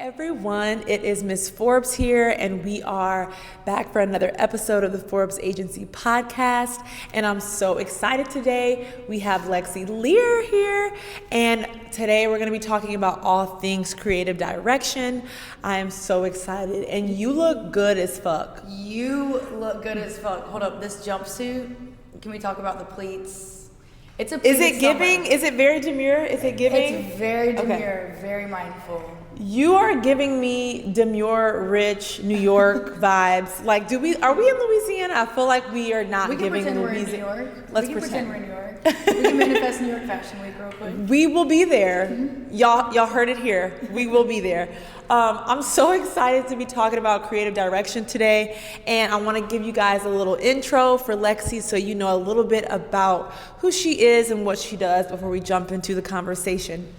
Everyone, it is Miss Forbes here, and we are back for another episode of the Forbes Agency podcast. And I'm so excited today. We have Lexi Lieux here, and today we're going to be talking about all things creative direction. I am so excited, and you look good as fuck. You look good as fuck. Hold up, this jumpsuit. Can we talk about the pleats? It's a. Is it giving? Is it very demure? Is it giving? It's very demure, very mindful. You are giving me demure, rich New York vibes. Like, are we in Louisiana? I feel like we are not giving Louisiana. We're in New York. Let's pretend we're in New York. We can manifest New York Fashion Week real quick. We will be there. Mm-hmm. Y'all heard it here. We will be there. I'm so excited to be talking about creative direction today, and I want to give you guys a little intro for Lexi so you know a little bit about who she is and what she does before we jump into the conversation.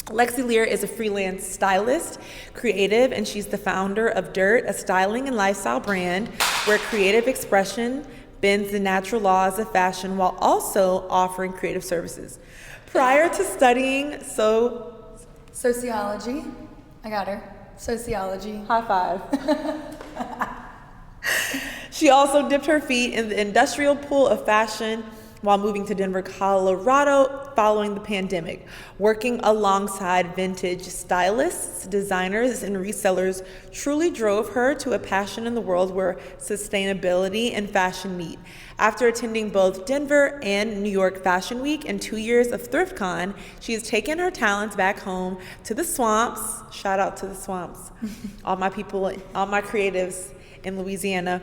Lexi Lieux is a freelance stylist, creative, and she's the founder of Dirt, a styling and lifestyle brand where creative expression bends the natural laws of fashion while also offering creative services. Prior to studying sociology, I got her. Sociology. High five. She also dipped her feet in the industrial pool of fashion while moving to Denver, Colorado following the pandemic. Working alongside vintage stylists, designers, and resellers truly drove her to a passion in the world where sustainability and fashion meet. After attending both Denver and New York Fashion Week and 2 years of ThriftCon, she has taken her talents back home to the swamps. Shout out to the swamps. All my people, all my creatives in Louisiana,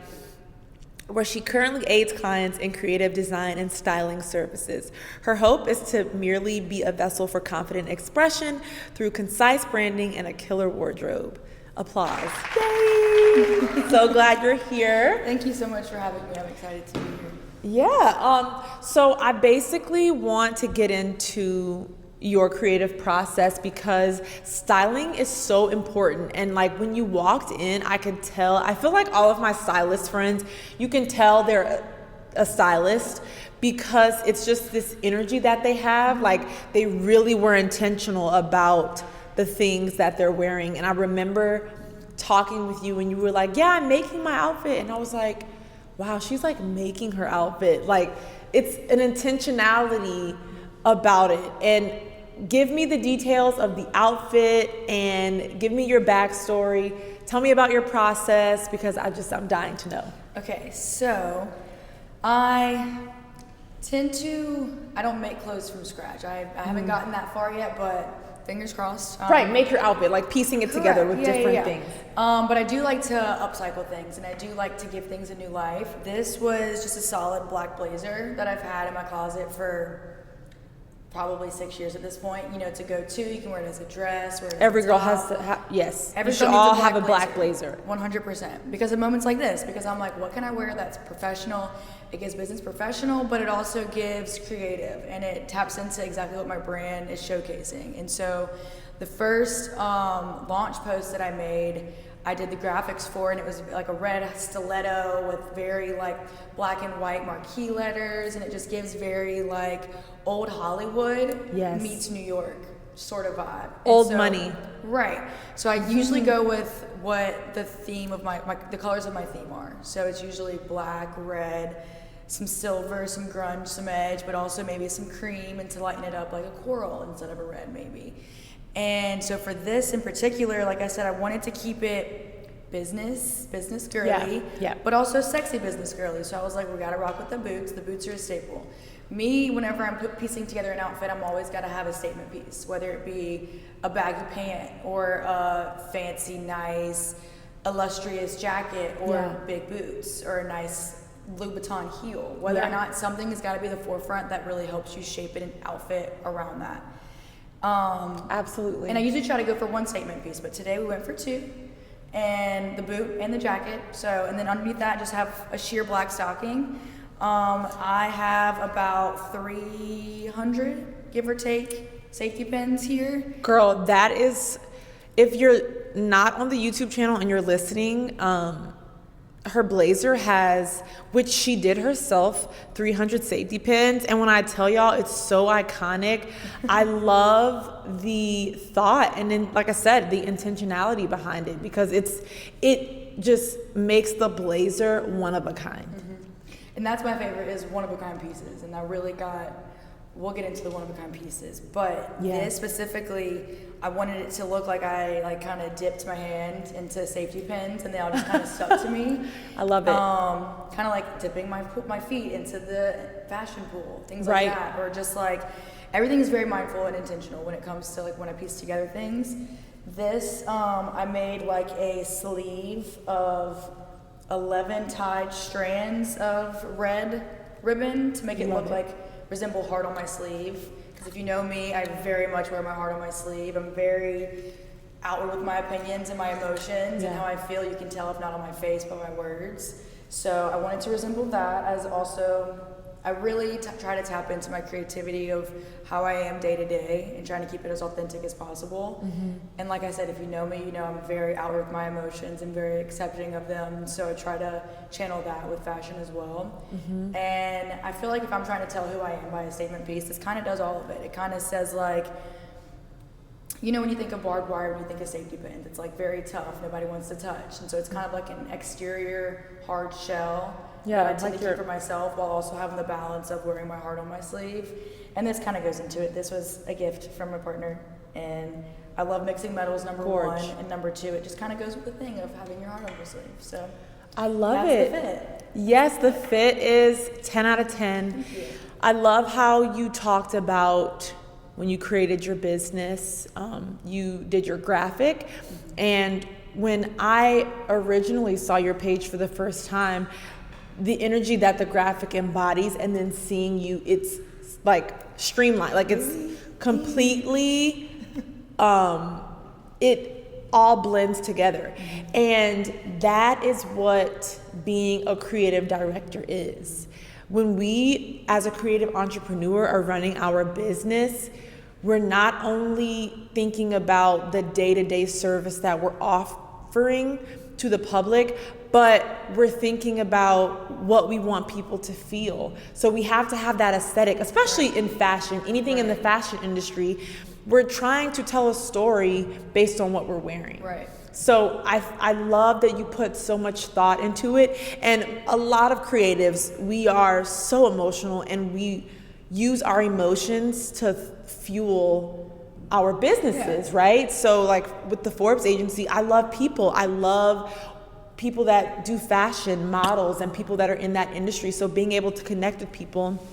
where she currently aids clients in creative design and styling services. Her hope is to merely be a vessel for confident expression through concise branding and a killer wardrobe. Applause. Yay! So glad you're here. Thank you so much for having me. I'm excited to be here. Yeah, so I basically want to get into your creative process because styling is so important. And like when you walked in, I could tell, I feel like all of my stylist friends, you can tell they're a stylist because it's just this energy that they have. Like they really were intentional about the things that they're wearing. And I remember talking with you and you were like, yeah, I'm making my outfit. And I was like, wow, she's like making her outfit. Like it's an intentionality about it. And give me the details of the outfit and give me your backstory. Tell me about your process because I'm dying to know. Okay, so I don't make clothes from scratch. I haven't gotten that far yet, but fingers crossed. Right, make your outfit, like piecing it together with different things. But I do like to upcycle things, and I do like to give things a new life. This was just a solid black blazer that I've had in my closet for probably 6 years at this point. You know, to go to, you can wear it as a dress. Every girl has to have, yes. Every should all have a black blazer. 100%. Because of moments like this, because I'm like, what can I wear that's professional? It gives business professional, but it also gives creative, and it taps into exactly what my brand is showcasing. And so the first launch post that I made, I did the graphics for, and it was like a red stiletto with very like black and white marquee letters, and it just gives very like old Hollywood meets New York sort of vibe. Old money. Right. So I usually go with what the theme of the colors of my theme are. So it's usually black, red, some silver, some grunge, some edge, but also maybe some cream, and to lighten it up like a coral instead of a red maybe. And so for this in particular, like I said, I wanted to keep it business girly, but also sexy business girly. So I was like, we gotta rock with the boots. The boots are a staple. Me, whenever I'm piecing together an outfit, I'm always gotta have a statement piece, whether it be a baggy pant or a fancy, nice, illustrious jacket or big boots or a nice Louboutin heel. Whether or not something has gotta be the forefront that really helps you shape an outfit around that. Absolutely. And I usually try to go for one statement piece, but today we went for two, and the boot and the jacket. So, and then underneath that, just have a sheer black stocking. I have about 300, give or take, safety pins here. Girl, that is, if you're not on the YouTube channel and you're listening, her blazer has, which she did herself, 300 safety pins. And when I tell y'all, it's so iconic. I love the thought and then, like I said, the intentionality behind it, because it just makes the blazer one of a kind. And that's my favorite, is one of a kind pieces. And I really we'll get into the one of a kind pieces, but this specifically, I wanted it to look like I kind of dipped my hand into safety pins and they all just kind of stuck to me. I love it. Kind of like dipping my feet into the fashion pool, things like that, or just like everything is very mindful and intentional when it comes to like when I piece together things. This I made like a sleeve of 11 tied strands of red ribbon to make it look like resemble heart on my sleeve. Because if you know me, I very much wear my heart on my sleeve. I'm very outward with my opinions and my emotions and how I feel. You can tell, if not on my face, by my words. So I wanted to resemble that, as also I really try to tap into my creativity of how I am day to day and trying to keep it as authentic as possible. And like I said, if you know me, you know I'm very outward with my emotions and very accepting of them. So I try to channel that with fashion as well. And I feel like if I'm trying to tell who I am by a statement piece, this kind of does all of it. It kind of says like, you know, when you think of barbed wire, when you think of safety pins, it's like very tough. Nobody wants to touch. And so it's kind of like an exterior hard shell that I tend to keep for myself, while also having the balance of wearing my heart on my sleeve. And this kind of goes into it. This was a gift from my partner, and I love mixing metals, number one, and number two, it just kind of goes with the thing of having your heart on your sleeve. So I love that's the fit. Yes, the fit is 10 out of 10. Thank you. I love how you talked about when you created your business, you did your graphic, and when I originally saw your page for the first time, the energy that the graphic embodies, and then seeing you, it's like streamlined, like it's completely, it all blends together. And that is what being a creative director is. When we, as a creative entrepreneur, are running our business, we're not only thinking about the day-to-day service that we're offering to the public, but we're thinking about what we want people to feel. So we have to have that aesthetic, especially in fashion, anything in the fashion industry. We're trying to tell a story based on what we're wearing. Right. So I love that you put so much thought into it. And a lot of creatives, we are so emotional, and we use our emotions to fuel our businesses, right? So like with the Forbes agency, I love people. I love people that do fashion, models, and people that are in that industry. So being able to connect with people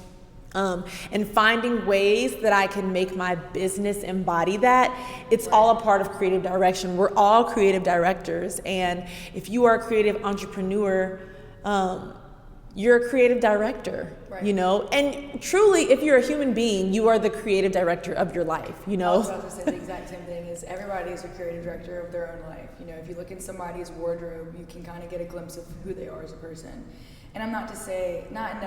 and finding ways that I can make my business embody that, it's all a part of creative direction. We're all creative directors. And if you are a creative entrepreneur, you're a creative director, you know? And truly, if you're a human being, you are the creative director of your life, you know? I was about to say the exact same thing, is everybody is a creative director of their own life. You know, if you look in somebody's wardrobe, you can kind of get a glimpse of who they are as a person. And I'm not to say, not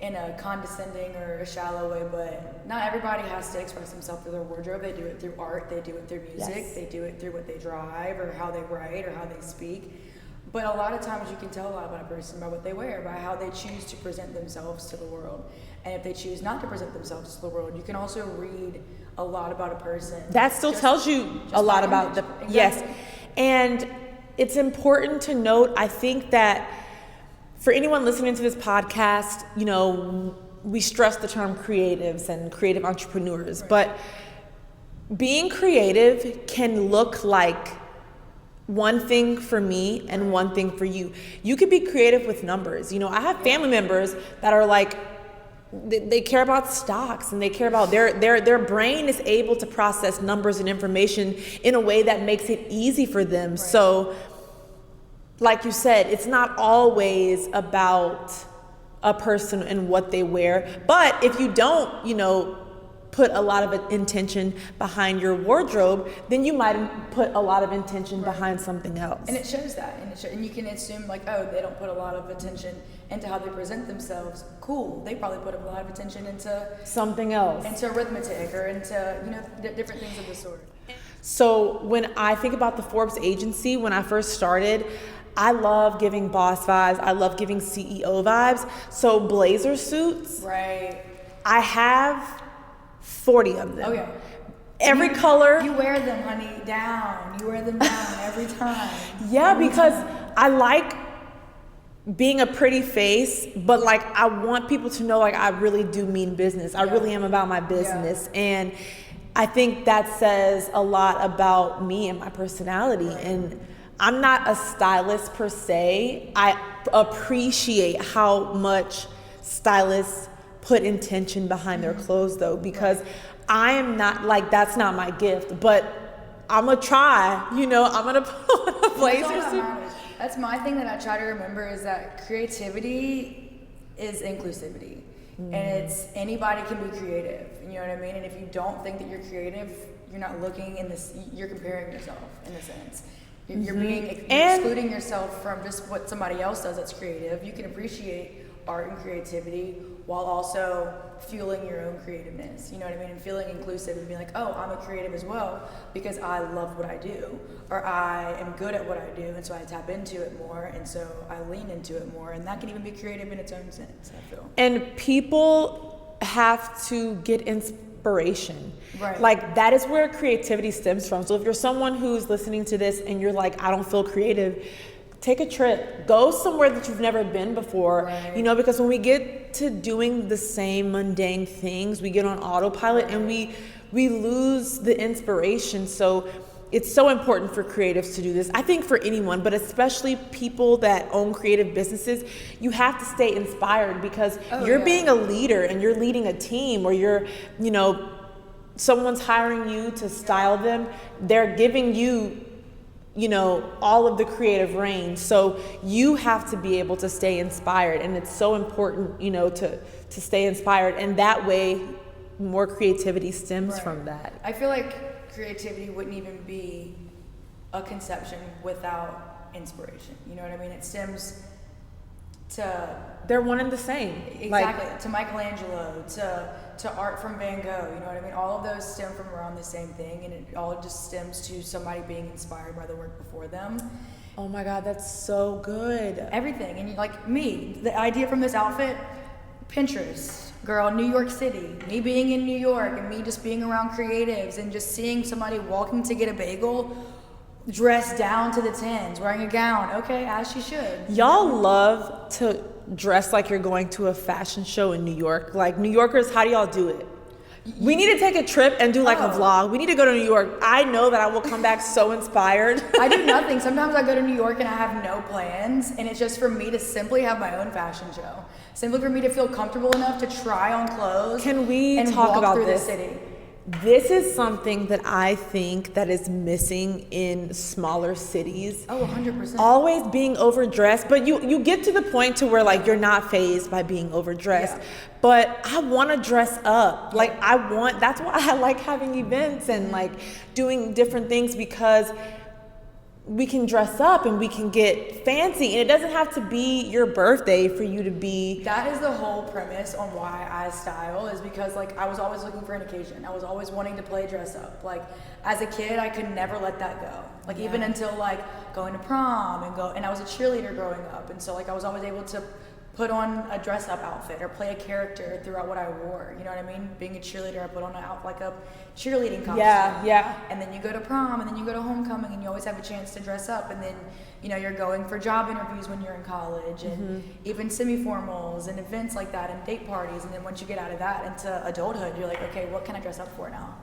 in a condescending or a shallow way, but not everybody has to express themselves through their wardrobe. They do it through art, they do it through music, they do it through what they drive or how they write or how they speak. But a lot of times you can tell a lot about a person by what they wear, by how they choose to present themselves to the world. And if they choose not to present themselves to the world, you can also read a lot about a person. That still tells you a lot about the, yes. And it's important to note, I think that for anyone listening to this podcast, you know, we stress the term creatives and creative entrepreneurs, but being creative can look like one thing for me and one thing for you. You could be creative with numbers. You know, I have family members that are like, they care about stocks, and they care about their brain is able to process numbers and information in a way that makes it easy for them. So like you said, it's not always about a person and what they wear. But if you don't, you know, put a lot of intention behind your wardrobe, then you might put a lot of intention behind something else. And it shows that. And you can assume like, oh, they don't put a lot of attention into how they present themselves. Cool. They probably put a lot of attention into something else. Into arithmetic or into, you know, different things of the sort. So when I think about the Forbes agency, when I first started, I love giving boss vibes. I love giving CEO vibes. So blazer suits, Right. I have 40 of them. Okay. Every color. You wear them, honey, down. You wear them down every time. Yeah, Every because time. I like being a pretty face, but like I want people to know like I really do mean business. I really am about my business. And I think that says a lot about me and my personality. And I'm not a stylist per se. I appreciate how much stylists put intention behind their clothes though, because I am not like, that's not my gift, but I'm gonna try, I'm gonna put on a blazer suit. That's my thing that I try to remember is that creativity is inclusivity. And it's anybody can be creative, you know what I mean? And if you don't think that you're creative, you're not looking in this, you're comparing yourself in a sense. You're being excluding yourself from just what somebody else does that's creative. You can appreciate art and creativity while also fueling your own creativeness, you know what I mean? And feeling inclusive and being like, oh, I'm a creative as well because I love what I do, or I am good at what I do, and so I tap into it more, and so I lean into it more, and that can even be creative in its own sense, I feel. And people have to get inspiration. Right. Like that is where creativity stems from. So if you're someone who's listening to this and you're like, I don't feel creative, take a trip, go somewhere that you've never been before, because when we get to doing the same mundane things, we get on autopilot and we lose the inspiration. So it's so important for creatives to do this. I think for anyone, but especially people that own creative businesses, you have to stay inspired because you're being a leader and you're leading a team, or you're, someone's hiring you to style them. They're giving you all of the creative range. So you have to be able to stay inspired. And it's so important, to stay inspired. And that way, more creativity stems from that. I feel like creativity wouldn't even be a conception without inspiration. You know what I mean? It stems to... They're one and the same. Exactly. To Michelangelo, to art from Van Gogh, you know what I mean? All of those stem from around the same thing, and it all just stems to somebody being inspired by the work before them. Oh my God, that's so good. Everything. And like me, the idea from this outfit, Pinterest, girl, New York City, me being in New York and me just being around creatives and just seeing somebody walking to get a bagel, dressed down to the tens, wearing a gown, okay, as she should. Y'all love to dress like you're going to a fashion show in New York. Like New Yorkers, how do y'all do it? We need to take a trip and do like a vlog. We need to go to New York. I know that I will come back so inspired. I do nothing. Sometimes I go to New York and I have no plans, and it's just for me to simply have my own fashion show. Simply for me to feel comfortable enough to try on clothes. Can we and talk walk about through this? The city. This is something that I think that is missing in smaller cities. Oh, 100%. Always being overdressed, but you get to the point to where like you're not fazed by being overdressed. Yeah. But I want to dress up. Like that's why I like having events and like doing different things, because we can dress up and we can get fancy, and it doesn't have to be your birthday for you to be. That is the whole premise on why I style, is because like I was always looking for an occasion. I was always wanting to play dress up. Like as a kid, I could never let that go. Like even until like going to prom and I was a cheerleader growing up, and so like I was always able to put on a dress up outfit or play a character throughout what I wore. You know what I mean? Being a cheerleader, I put on like a cheerleading costume. Yeah. And then you go to prom, and then you go to homecoming, and you always have a chance to dress up. And then, you're going for job interviews when you're in college, and even semi-formals and events like that and date parties. And then once you get out of that into adulthood, you're like, okay, what can I dress up for now?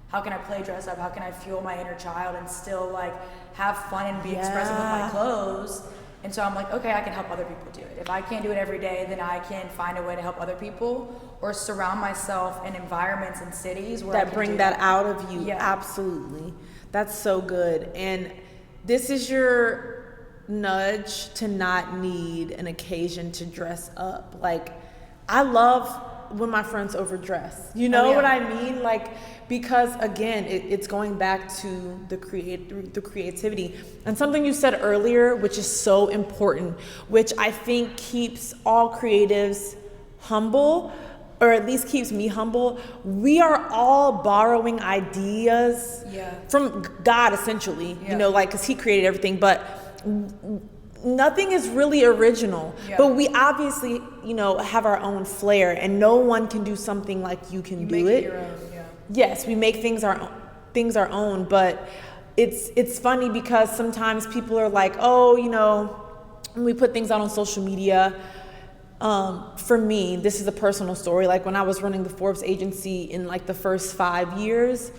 How can I play dress up? How can I fuel my inner child and still like have fun and be expressive with my clothes? And so I'm like, okay, I can help other people do it. If I can't do it every day, then I can find a way to help other people, or surround myself in environments and cities where that bring that out of you. Yeah. Absolutely. That's so good. And this is your nudge to not need an occasion to dress up. Like, I love when my friends overdress. You know what I mean? Like, because again, it's going back to the creativity. And something you said earlier, which is so important, which I think keeps all creatives humble, or at least keeps me humble. We are all borrowing ideas from God, essentially, because he created everything. But nothing is really original, but we obviously, have our own flair, and no one can do something like you can do make it. Your own, Yes, we make things our own, but it's funny because sometimes people are like, oh, when we put things out on social media. For me, this is a personal story. Like when I was running the Forbes agency in like the first 5 years,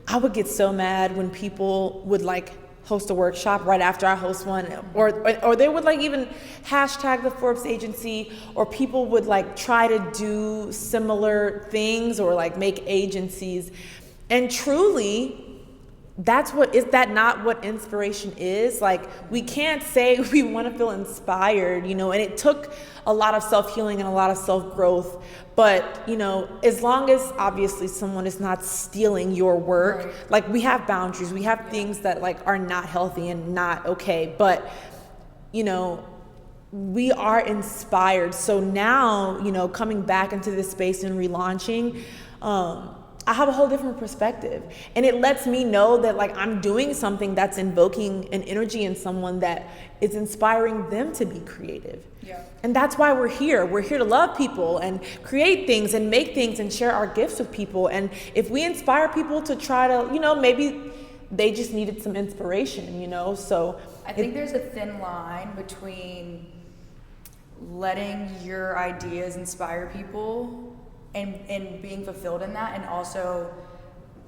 I would get so mad when people would like host a workshop right after I host one, or they would like even hashtag the Forbes agency, or people would like try to do similar things or like make agencies. And truly, is that not what inspiration is? Like, we can't say we want to feel inspired, and it took a lot of self-healing and a lot of self-growth. But, as long as obviously someone is not stealing your work, right. Like we have boundaries, we have things that like are not healthy and not okay. But, we are inspired. So now, coming back into this space and relaunching, I have a whole different perspective, and it lets me know that like I'm doing something that's invoking an energy in someone that is inspiring them to be creative. Yeah. And that's why we're here. We're here to love people and create things and make things and share our gifts with people. And if we inspire people to try to, maybe they just needed some inspiration, so. I think there's a thin line between letting your ideas inspire people and being fulfilled in that, and also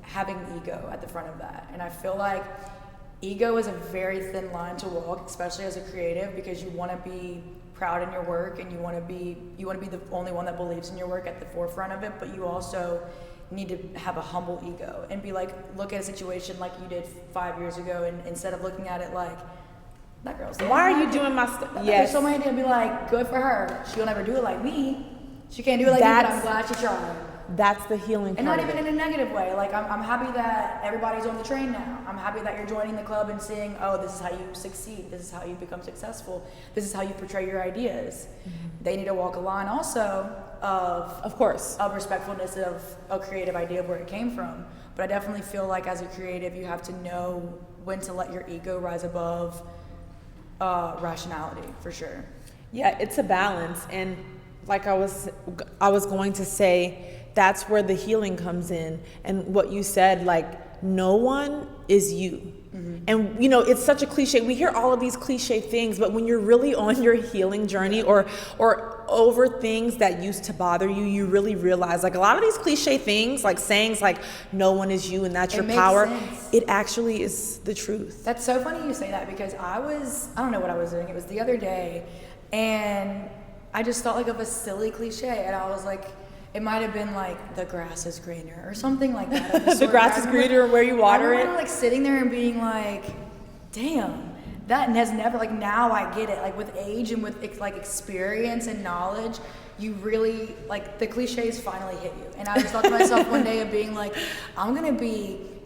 having ego at the front of that. And I feel like ego is a very thin line to walk, especially as a creative, because you want to be proud in your work, and you want to be the only one that believes in your work at the forefront of it, but you also need to have a humble ego and be like, look at a situation like you did 5 years ago, and instead of looking at it like, that girl's why are you doing my stuff? Yes. So many idea, be like, good for her. She'll never do it like me. She can't do it like me, but I'm glad she tried. That's the healing part. And not even in a negative way. Like, I'm happy that everybody's on the train now. I'm happy that you're joining the club and seeing, oh, this is how you succeed. This is how you become successful. This is how you portray your ideas. Mm-hmm. They need to walk a line also of course, of respectfulness of a creative idea of where it came from. But I definitely feel like as a creative, you have to know when to let your ego rise above rationality, for sure. Yeah, it's a balance. And like I was going to say, that's where the healing comes in. And what you said, like, no one is you. Mm-hmm. And it's such a cliche. We hear all of these cliche things, but when you're really on your healing journey or over things that used to bother you, you really realize like a lot of these cliche things, like sayings like no one is you and that's your power, it actually is the truth. That's so funny you say that, because I don't know what I was doing. It was the other day, and I just thought like of a silly cliche, and I was like, it might have been like the grass is greener or something like that. The grass is greener where you water it. Like sitting there and being like, damn, that has never, like, now I get it. Like with age and with like experience and knowledge, you really, like, the cliches finally hit you. And I just thought to myself one day of being like,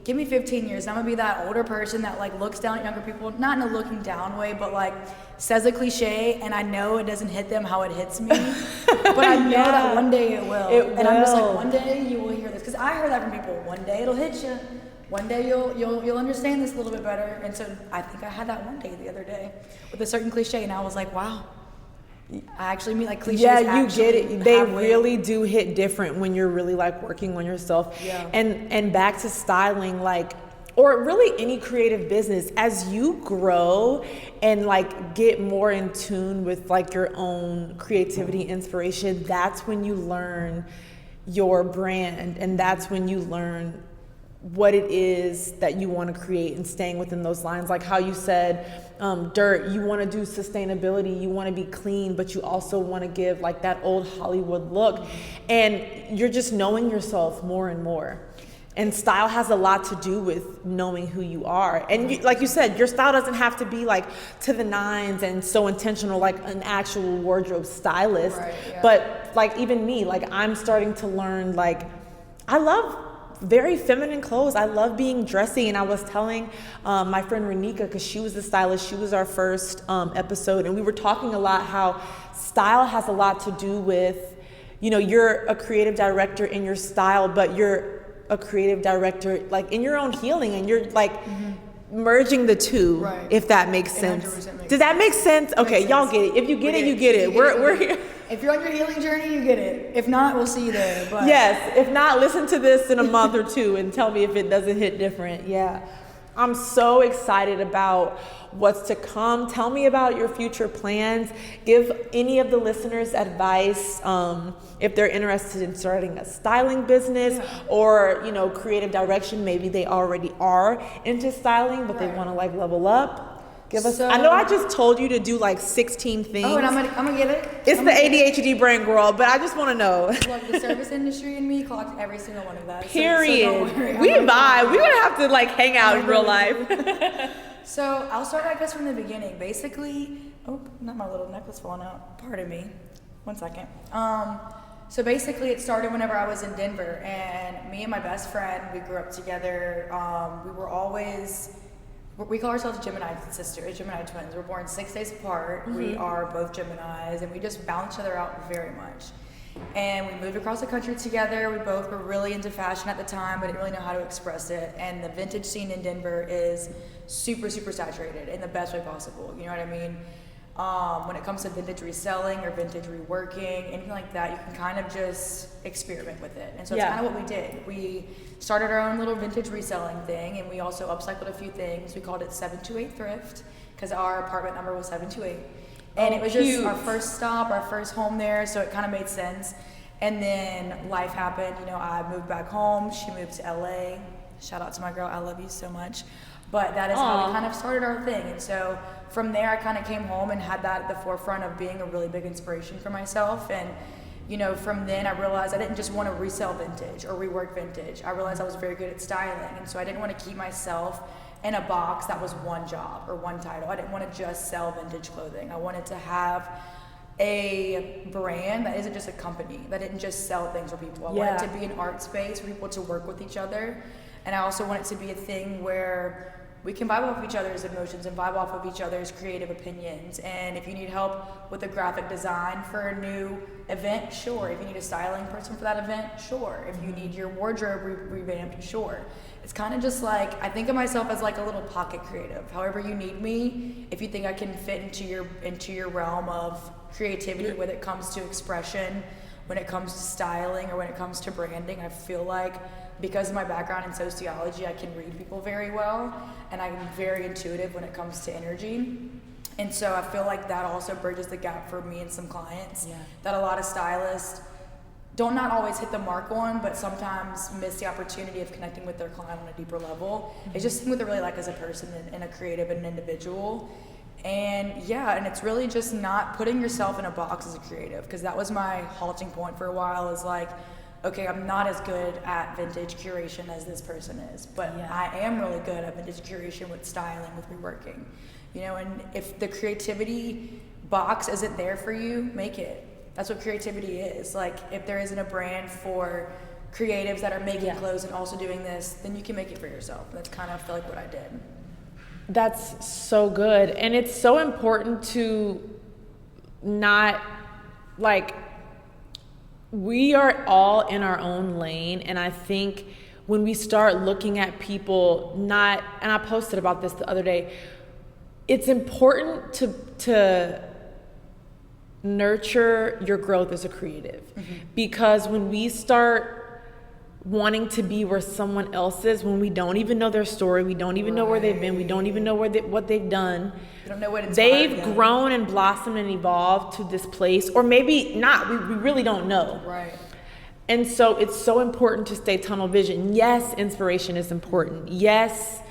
give me 15 years, and I'm gonna be that older person that like looks down at younger people, not in a looking down way, but like says a cliche, and I know it doesn't hit them how it hits me, but I know that one day it will. And I'm just like, one day you will hear this, because I heard that from people. One day it'll hit you. One day you'll understand this a little bit better. And so I think I had that one day the other day with a certain cliche, and I was like, wow. I actually mean like cliches. Yeah, you get it. They really do hit different when you're really like working on yourself. Yeah. And back to styling, like, or really any creative business, as you grow and like get more in tune with like your own creativity, inspiration, that's when you learn your brand, and that's when you learn what it is that you want to create, and staying within those lines. Like how you said, dirt, you want to do sustainability, you want to be clean, but you also want to give like that old Hollywood look, and you're just knowing yourself more and more. And style has a lot to do with knowing who you are. And you, like you said, your style doesn't have to be like to the nines and so intentional like an actual wardrobe stylist. Right, yeah. But like even me, like I'm starting to learn, like I love very feminine clothes. I love being dressy. And I was telling my friend Renika, because she was the stylist, she was our first episode, and we were talking a lot how style has a lot to do with, you're a creative director in your style, but you're a creative director like in your own healing, and you're like merging the two, Right. if that makes It sense. 100% makes Does that make sense? Okay, Makes y'all sense. get it. If you get We it, you get it. We're here. If you're on your healing journey, you get it. If not, we'll see you there. But Yes. If not, listen to this in a month or two and tell me if it doesn't hit different. Yeah. I'm so excited about what's to come. Tell me about your future plans. Give any of the listeners advice if they're interested in starting a styling business or, you know, creative direction. Maybe they already are into styling, but they want to like level up. Give us. I know I just told you to do like 16 things. Oh, and I'm gonna get it. It's the ADHD brain, girl, but I just want to know. Look, the service industry in me clocked every single one of that. Period. So don't worry. We vibe. We're gonna have to like hang out in real life. So I'll start, I guess, from the beginning. Basically, oh, not my little necklace falling out. Pardon me. 1 second. So basically, it started whenever I was in Denver, and me and my best friend, we grew up together. We were always. We call ourselves Gemini sisters, Gemini twins. We're born 6 days apart. We are both Geminis, and we just balance each other out very much. And we moved across the country together. We both were really into fashion at the time, but didn't really know how to express it. And the vintage scene in Denver is super, super saturated in the best way possible. You know what I mean? When it comes to vintage reselling or vintage reworking, anything like that, you can kind of just experiment with it. And so it's kind of what we did. We started our own little vintage reselling thing, and we also upcycled a few things. We called it 728 Thrift because our apartment number was 728. And it was just our first stop, our first home there, so it kind of made sense. And then life happened. You know, I moved back home. She moved to LA. Shout out to my girl. I love you so much. But that is how we kind of started our thing. And so from there, I kind of came home and had that at the forefront of being a really big inspiration for myself. And, you know, from then I realized I didn't just want to resell vintage or rework vintage. I realized I was very good at styling. And so I didn't want to keep myself in a box that was one job or one title. I didn't want to just sell vintage clothing. I wanted to have a brand that isn't just a company, that didn't just sell things for people. I wanted it to be an art space for people to work with each other. And I also want it to be a thing where we can vibe off each other's emotions and vibe off of each other's creative opinions. And if you need help with a graphic design for a new event, sure. If you need a styling person for that event, sure. If you need your wardrobe revamped, sure. It's kind of just like, I think of myself as like a little pocket creative. However you need me, if you think I can fit into your realm of creativity when it comes to expression, when it comes to styling, or when it comes to branding, I feel like because of my background in sociology, I can read people very well, and I'm very intuitive when it comes to energy. And so I feel like that also bridges the gap for me and some clients that a lot of stylists don't not always hit the mark on, but sometimes miss the opportunity of connecting with their client on a deeper level. It's just seeing what they're really like as a person and a creative and an individual. And and it's really just not putting yourself in a box as a creative, because that was my halting point for a while, is like, okay, I'm not as good at vintage curation as this person is, but I am really good at vintage curation with styling, with reworking, you know. And if the creativity box isn't there for you, make it. That's what creativity is. Like, if there isn't a brand for creatives that are making clothes and also doing this, then you can make it for yourself. That's kind of, I feel like, what I did. That's so good. And it's so important to not, like, we are all in our own lane. And I think when we start looking at people and I posted about this the other day, it's important to nurture your growth as a creative. Because when we start wanting to be where someone else is, when we don't even know their story, we don't even know where they've been, we don't even know what they've done. We don't know what they've grown and blossomed and evolved to this place, or maybe not. We really don't know. Right. And so it's so important to stay tunnel vision. Yes, inspiration is important. Yes,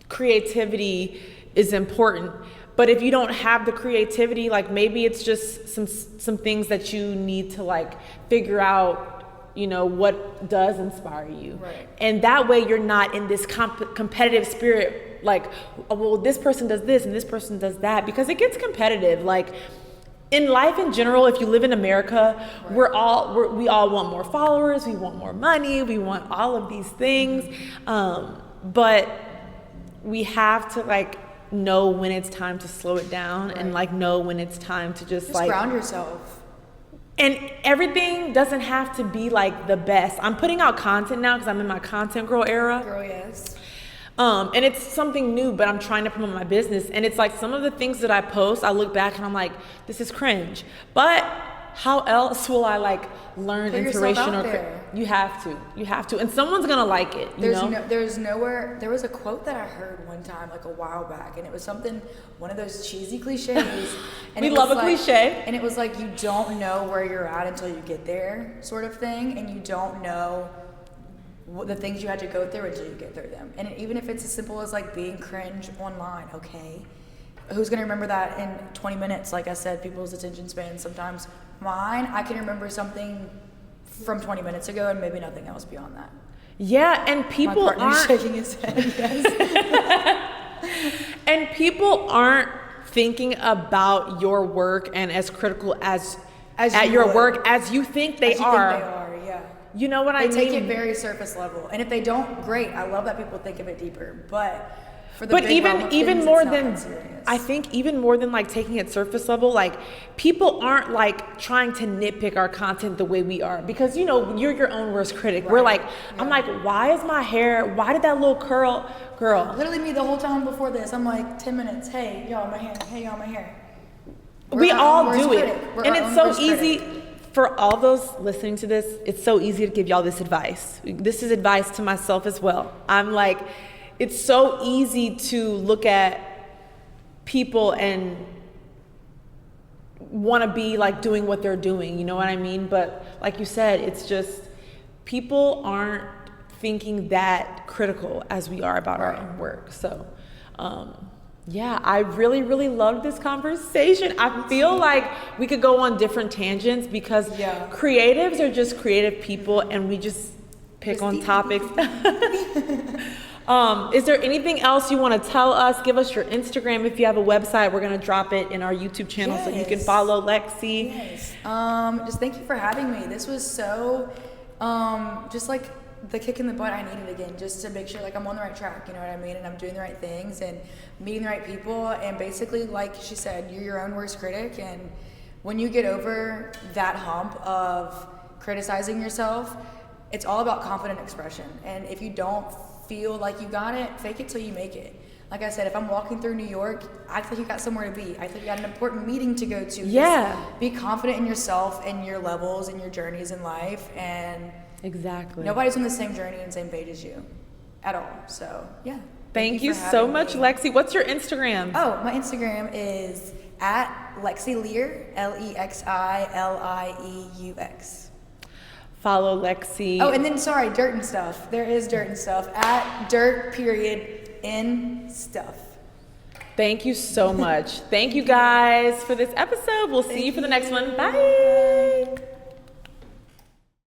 creativity is important. But if you don't have the creativity, like, maybe it's just some things that you need to, like, figure out, you know, what does inspire you. Right. And that way you're not in this competitive spirit, like, oh, well, this person does this and this person does that, because it gets competitive. Like, in life in general, if you live in America, we all want more followers, we want more money, we want all of these things. But we have to, like, know when it's time to slow it down, and, like, know when it's time to just like ground yourself. And everything doesn't have to be like the best. I'm putting out content now because I'm in my content girl era. Girl, yes. And it's something new, but I'm trying to promote my business. And it's like some of the things that I post, I look back and I'm like, this is cringe. But how else will I like learn Put inspiration yourself out or there. you have to, and someone's gonna like it. You know? There's nowhere. There was a quote that I heard one time, like a while back, and it was one of those cheesy cliches. And We love a cliche. And it was like, you don't know where you're at until you get there, sort of thing, and you don't know the things you had to go through until you get through them. And even if it's as simple as like being cringe online, okay, who's gonna remember that in 20 minutes? Like I said, people's attention span sometimes. Mine, I can remember something from 20 minutes ago and maybe nothing else beyond that. Yeah, and people My partner's aren't shaking his head. Yes. and people aren't thinking about your work and as critical as at your would. work as you think they As you are. think they are, yeah. You know what I They mean? take it very surface level, and if they don't, great. I love that people think of it deeper, but for the big realm of even things, more it's not than that serious. I think even more than like taking it surface level, like people aren't like trying to nitpick our content the way we are, because you know you're your own worst critic. We're like, I'm like, why is my hair? Why did that little curl, girl? Literally me the whole time before this, I'm like 10 minutes. Hey y'all, my hair. Hey y'all, my hair. We all do it, and it's so easy. easy. For all those listening to this, it's so easy to give y'all this advice. This is advice to myself as well. I'm like, it's so easy to look at people and want to be like doing what they're doing, you know what I mean? But like you said, it's just people aren't thinking that critical as we are about our own work. So, yeah, I really, really loved this conversation. I feel like we could go on different tangents because creatives are just creative people and we just pick on topics. Is there anything else you want to tell us? Give us your Instagram. If you have a website, we're going to drop it in our YouTube channel so you can follow Lexi. Yes. Just thank you for having me. This was so, just like the kick in the butt I needed again, just to make sure like I'm on the right track, you know what I mean? And I'm doing the right things and meeting the right people. And basically, like she said, you're your own worst critic. And when you get over that hump of criticizing yourself, it's all about confident expression. And if you don't feel like you got it, fake it till you make it. Like I said, if I'm walking through New York, act like you got somewhere to be. Act like you got an important meeting to go to. Yeah. Just be confident in yourself and your levels and your journeys in life. And exactly. nobody's on the same journey and same page as you at all. So, yeah. Thank you for so having much, me. Lexi. What's your Instagram? Oh, my Instagram is at Lexi Lieux, LEXILIEUX. Follow Lexi. Oh, and then sorry, Dirt and Stuff. There is Dirt and Stuff at Dirt_in_stuff. Thank you so much. Thank you guys for this episode. We'll see you for the next one. Bye.